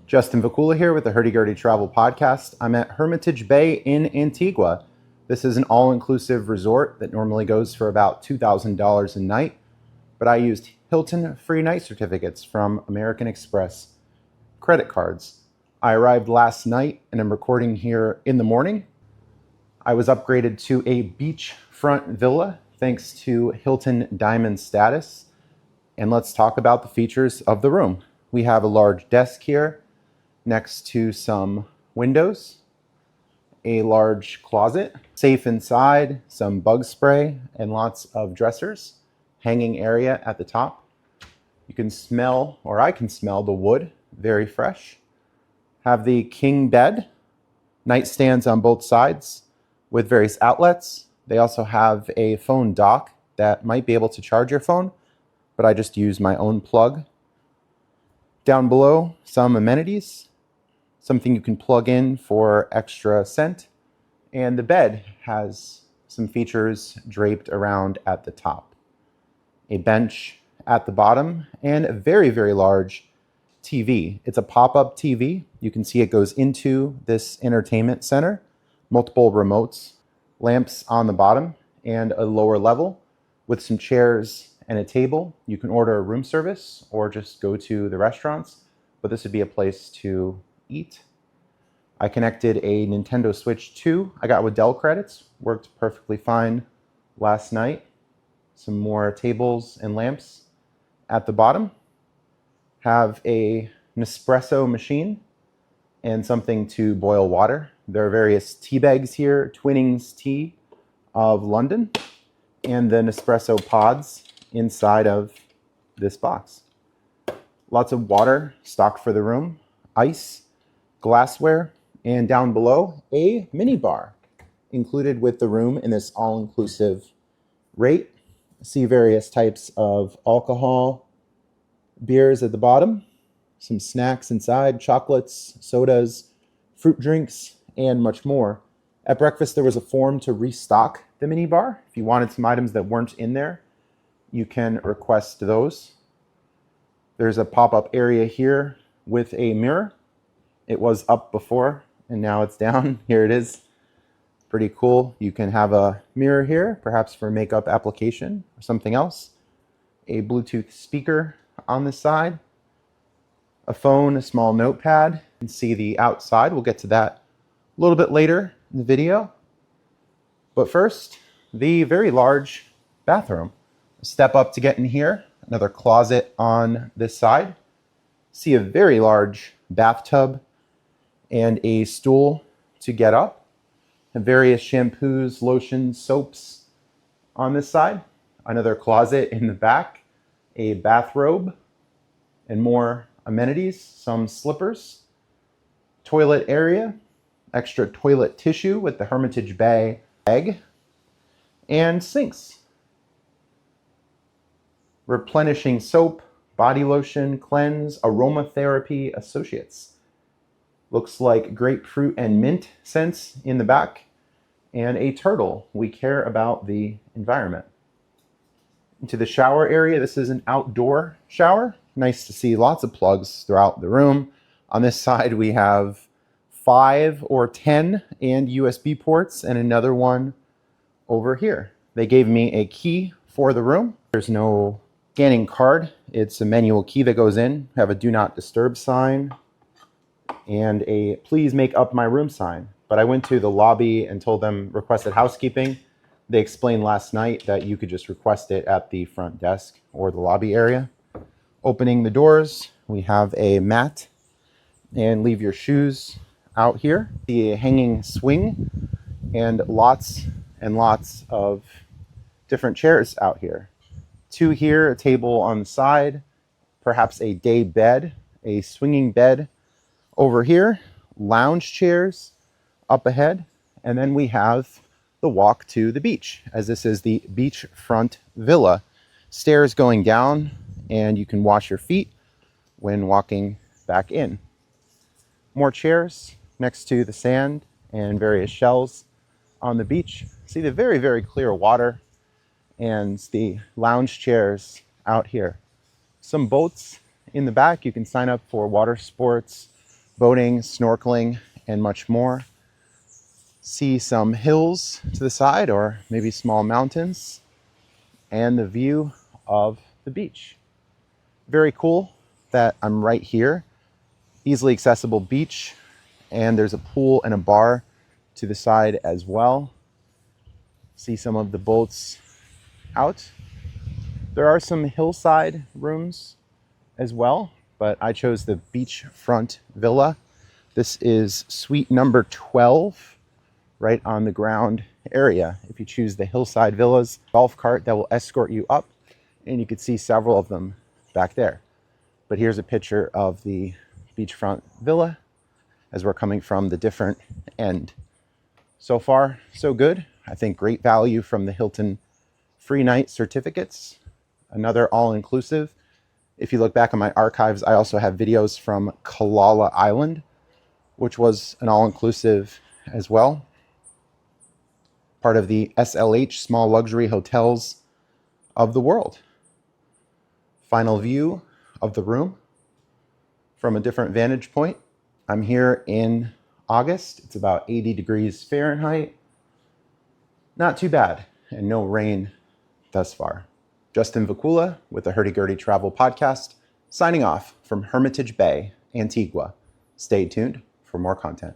Justin Vacula here with the Hurdy Gurdy Travel Podcast. I'm at Hermitage Bay in Antigua. This is an all-inclusive resort that normally goes for about $2,000 a night, but I used Hilton free night certificates from American Express credit cards. I arrived last night and I'm recording here in the morning. I was upgraded to a beachfront villa thanks to Hilton Diamond status. And let's talk about the features of the room. We have a large desk here next to some windows, a large closet, safe inside, some bug spray, and lots of dressers, hanging area at the top. You can smell, or I can smell, the wood, very fresh. Have the king bed, nightstands on both sides with various outlets. They also have a phone dock that might be able to charge your phone, but I just use my own plug. Down below, some amenities, something you can plug in for extra scent, and the bed has some features draped around at the top. A bench at the bottom, and a very, very large TV. It's a pop-up TV. You can see it goes into this entertainment center, multiple remotes, lamps on the bottom, and a lower level with some chairs and a table. You can order a room service or just go to the restaurants, but this would be a place to eat. I connected a Nintendo Switch 2. I got with Dell credits, worked perfectly fine last night. Some more tables and lamps at the bottom. Have a Nespresso machine and something to boil water. There are various tea bags here, Twinings Tea of London, and the Nespresso pods inside of this box. Lots of water stocked for the room, ice, glassware, and down below, a minibar included with the room in this all-inclusive rate. See various types of alcohol, beers at the bottom, some snacks inside, chocolates, sodas, fruit drinks, and much more. At breakfast, there was a form to restock the minibar. If you wanted some items that weren't in there, you can request those. There's a pop-up area here with a mirror. It was up before and now it's down. Here it is. Pretty cool. You can have a mirror here, perhaps for makeup application or something else. A Bluetooth speaker on the side. A phone, a small notepad. You can see the outside. We'll get to that a little bit later in the video. But first, the very large bathroom. Step up to get in here. Another closet on this side. See a very large bathtub and a stool to get up. And various shampoos, lotions, soaps on this side. Another closet in the back. A bathrobe and more amenities, some slippers. Toilet area. Extra toilet tissue with the Hermitage Bay bag. And sinks. Replenishing soap, body lotion, cleanse, aromatherapy associates. Looks like grapefruit and mint scents in the back. And a turtle. We care about the environment. Into the shower area. This is an outdoor shower. Nice to see lots of plugs throughout the room. On this side we have 5 or 10 and USB ports and another one over here. They gave me a key for the room. There's no scanning card. It's a manual key that goes in. We have a do not disturb sign and a please make up my room sign. But I went to the lobby and told them requested housekeeping. They explained last night that you could just request it at the front desk or the lobby area. Opening the doors, we have a mat and leave your shoes out here. The hanging swing and lots of different chairs out here. 2 here, a table on the side, perhaps a day bed, a swinging bed over here, lounge chairs up ahead, and then we have the walk to the beach, as this is the beachfront villa. Stairs going down, and you can wash your feet when walking back in. More chairs next to the sand and various shells on the beach. See the very, very clear water and the lounge chairs out here. Some boats in the back. You can sign up for water sports, boating, snorkeling, and much more. See some hills to the side or maybe small mountains and the view of the beach. Very cool that I'm right here. Easily accessible beach, and there's a pool and a bar to the side as well. See some of the boats out. There are some hillside rooms as well, but I chose the beachfront villa. This is suite number 12, right on the ground area. If you choose the hillside villas, golf cart that will escort you up, and you can see several of them back there. But here's a picture of the beachfront villa as we're coming from the different end. So far, so good. I think great value from the Hilton free night certificates. Another all-inclusive. If you look back on my archives, I also have videos from Kalala Island, which was an all-inclusive as well. Part of the SLH, Small Luxury Hotels of the World. Final view of the room from a different vantage point. I'm here in August. It's about 80 degrees Fahrenheit. Not too bad, and no rain thus far. Justin Vacula with the Hurdy Gurdy Travel Podcast, signing off from Hermitage Bay, Antigua. Stay tuned for more content.